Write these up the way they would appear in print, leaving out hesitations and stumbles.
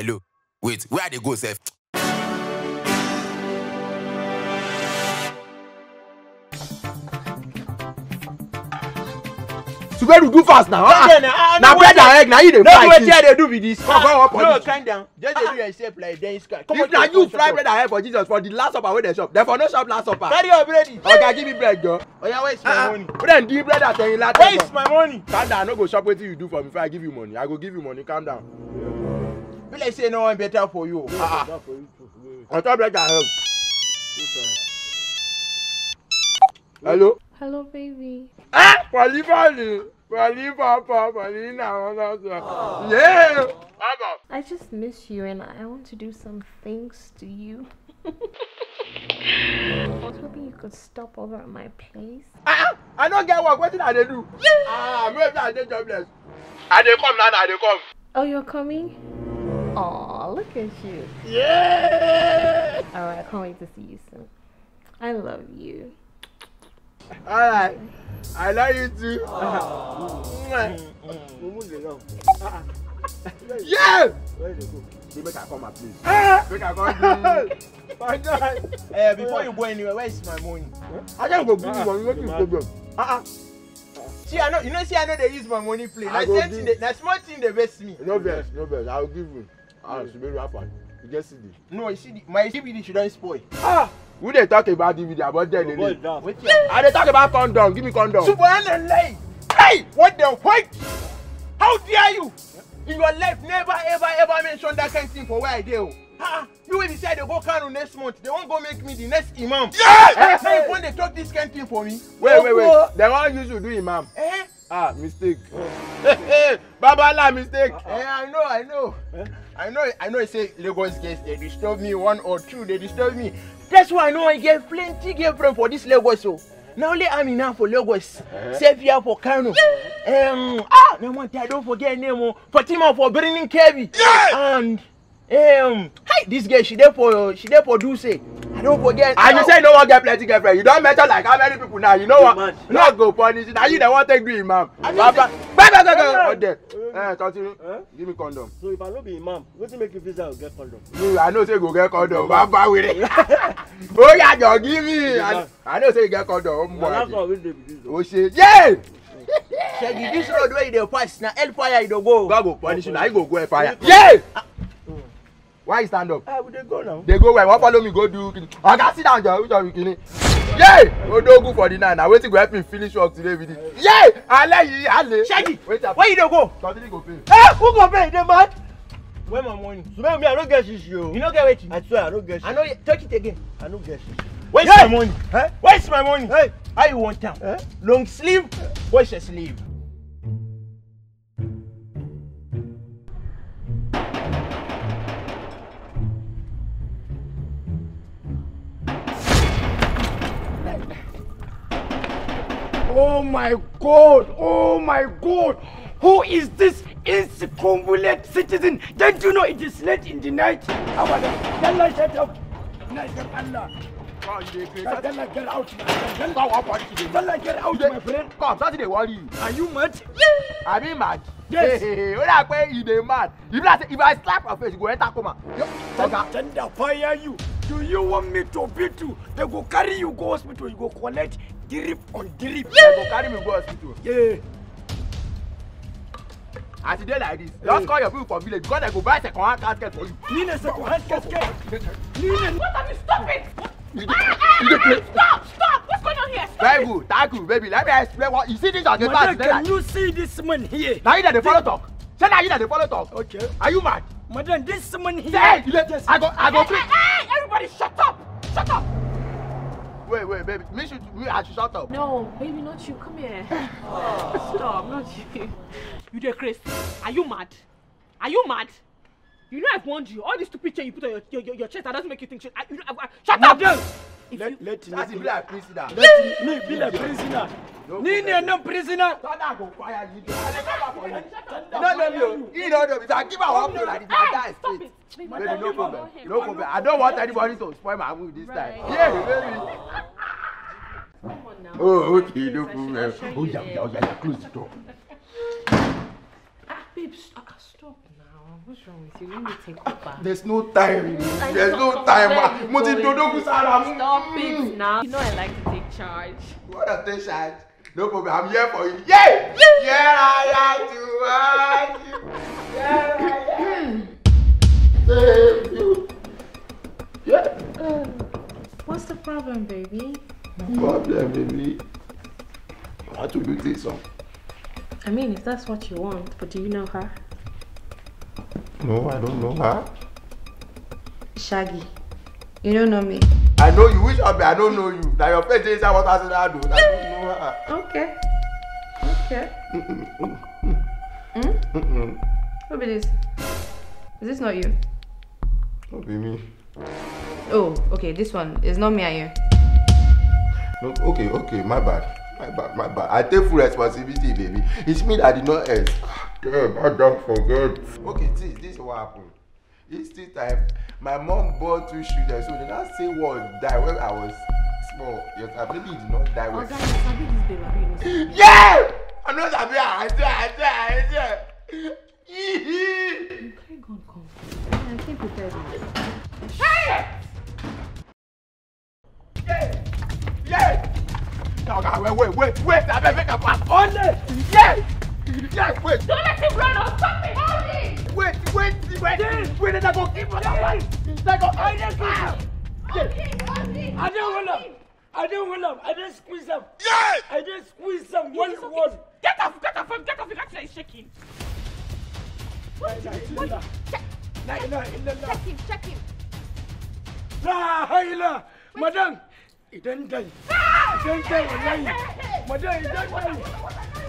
Hello. Wait, where they go, Seth? Suberu, do fast now. Now bread and egg, now you dey fry. No, what they do with this? Come up. No, calm down. Just do yourself like then sky. Come on, now you fry bread and egg for Jesus for the last supper wey dey shop. Therefore no shop last supper. Carry your bread. Okay, give me bread, girl. Oh yeah, where's my money? Put them deep bread at you last. Where is my money? Calm down, no go shop wetin you do for me before I give you money. I go give you money, calm down. Will I say no one better for you? On top bread and egg. Hello? Hello, baby. Pali. Yeah. I just miss you and I want to do some things to you. I was hoping you could stop over at my place. I don't get work. What did I do? Maybe I did jobless. I dey come now. I dey come. Oh, you're coming? Oh, look at you. Yeah. Alright, I can't wait to see you soon. I love you. Alright. I love you too. Yeah! Where they go? They make I come my place. Make I come. My God. Before you go anywhere, where is my money? I can't go give you money. What is the problem? See, I know. You know, see, I know they use my money play. That's small thing they best me. No best. I will give you. Suberu happen. You just see this. No, you see, my DVD shouldn't spoil. We dey talk about DVD about them. I dey talk about condom. Give me condom. Subhanallah. Hey, what the fuck? How dare you? In your life, never ever mention that kind of thing for where I do. You will decide to go Kano next month. They won't go make me the next imam. Yes! Now you want to talk this kind of thing for me? Wait. They want you to do imam. Mistake. Babala mistake. I know. I say Lagos girls, they disturb me 1 or 2. They disturb me. That's why I know I get plenty girlfriend for this Lagos. So now only I'm enough for Lagos. Save here for Kano. No one I don't forget name. Fatima for Burning Kevi. And hey, this girl she there for do say. I don't forget. And you say no one get plenty girlfriend. You don't matter like how many people now. You know what? No go punish it. Now you don't want to take do imam. Go there. Tontirin, give me condom. So if I no be imam, what do make you feel that I get condom? I know say go get condom. Baba with it. Oh yeah, just give me. I know say you get condom. Oh shit. Yeah. Shaggi, this road where you pass now, hellfire you go. God go punish you. Now you go hellfire. Yeah. Why you stand up? We dey go now. They go where? What follow me go do? I got sit down, Joe. Which one we killing? Yeah! Go do for the night. Now waiting to help me finish work today with it. Yeah! Ale. Shaggi, where you don't go? Tontirin go pay. Who go pay? They mad? Where my money? Suberu, me I don't get shishi. You don't get waiting. I swear I don't get shishi. I know. Take it again. I don't get shishi. Where's my money? Where's my money? Hey, how you want them? Long sleeve? Where's your sleeve? Oh my God! Who is this incompetent citizen? Don't you know it is late in the night? Allah, shut up! Allah, get out, my friend. Come, that's the worry you. Are you mad? I mean mad. Yes. When I pay you, they mad. If I slap your face, you go enter coma. Tender fire you. Do you want me to beat you? They go carry you go hospital. You go collect drip on drip. They go carry me go hospital. Yeah. As you dey like this, just call your people for village because they go buy second-hand casket for you. Nina second-hand casket. Nina. What have you? Stop it! Stop! What's going on here? Very good, thank you, baby. Let me explain what you see this on the back. Can you see this man here? Now you that they follow talk. Say now you that they follow talk. Okay. Are you mad? Madam, this man here. Say, I go. Hey! Everybody, shut up! Shut up! Wait, baby. I should shut up. No, baby, not you. Come here. Stop, not you. You there, Chris? Are you mad? You know I've warned you. All this stupid chain you put on your chest, that doesn't make you think shit. Shut up! Let me be like prisoner. Let me be like prisoner. Nina, no prisoner. Thunder go fire you. No. You don't know. If I give her one like this, I die straight. Baby, no problem. I don't want anybody to spoil my mood this time. Yeah, baby. Come on now. Oh, okay, no problem. Oh, yeah, close the door. Babe, stop now. What's wrong with you? Let me take over. There's no time. There's no time. Stop it now. You know I like to take charge. What a take charge? No problem. I'm here for you. Yeah! Yeah, I like to want you. Yeah, save you. Yeah. What's the problem, baby? No problem, baby. I want to do this song. I mean, if that's what you want, but do you know her? No, I don't know her. Shaggi. You don't know me? I know you. Which one? I don't know you. Now your face is what I said I do. I don't know her. Okay. Who be this? Is this not you? Don't be me. Oh, okay. This one is not me and you. No, okay. My bad. I take full responsibility, baby. It's me that did not ask. Damn, I don't forget. Okay, this is what happened. It's this time, my mom bought 2 children, so they not say one die when I was small. Yes, I believe he did not die when. Yeah! I'm not happy. I say. Okay, come. I can't prepare this. Hey! Yeah! No, wait, I better make a pass. Only! Yeah, wait. Don't let him run or stop me. Hold him. Wait, I go keep on that one. I go, I didn't Hold him. I don't hold up. I just squeeze them. Yeah! I just squeeze them. Yes, One. Get off him. Your action is shaking. Check him. La haila. Madam. Idan dai. Wallahi. Madam, idan dai.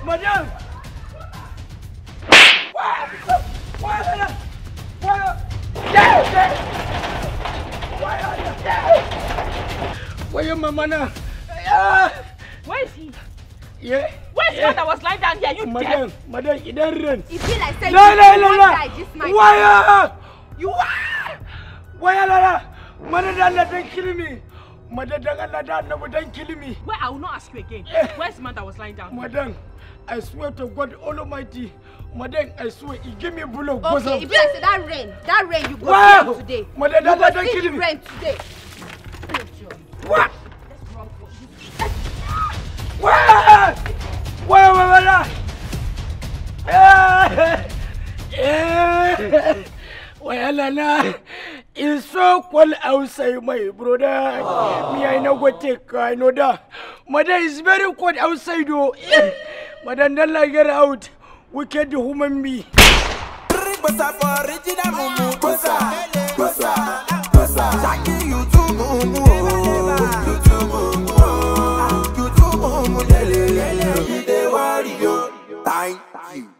Madam. Where your mama now? Where is he? Yeah. Where's the man that was lying down here? You deaf? Madam, you don't run. It feel like saying No. Why? You why, Lala? Madam, don't kill me. Madam, don't kill me. Where? I will not ask you again. Where's the man that was lying down? Madam, I swear to God Almighty. Madam, I swear, you give me a bullet. Okay, if you like say that rain you go see him today. Madam, you go don't see kill the me. rain today. What? That's wrong for you. Well, it's so cold outside, my brother. Me, I know what take. I know that. Madam, it's very cold outside, though. Madam, don't like get out. Wicked human being.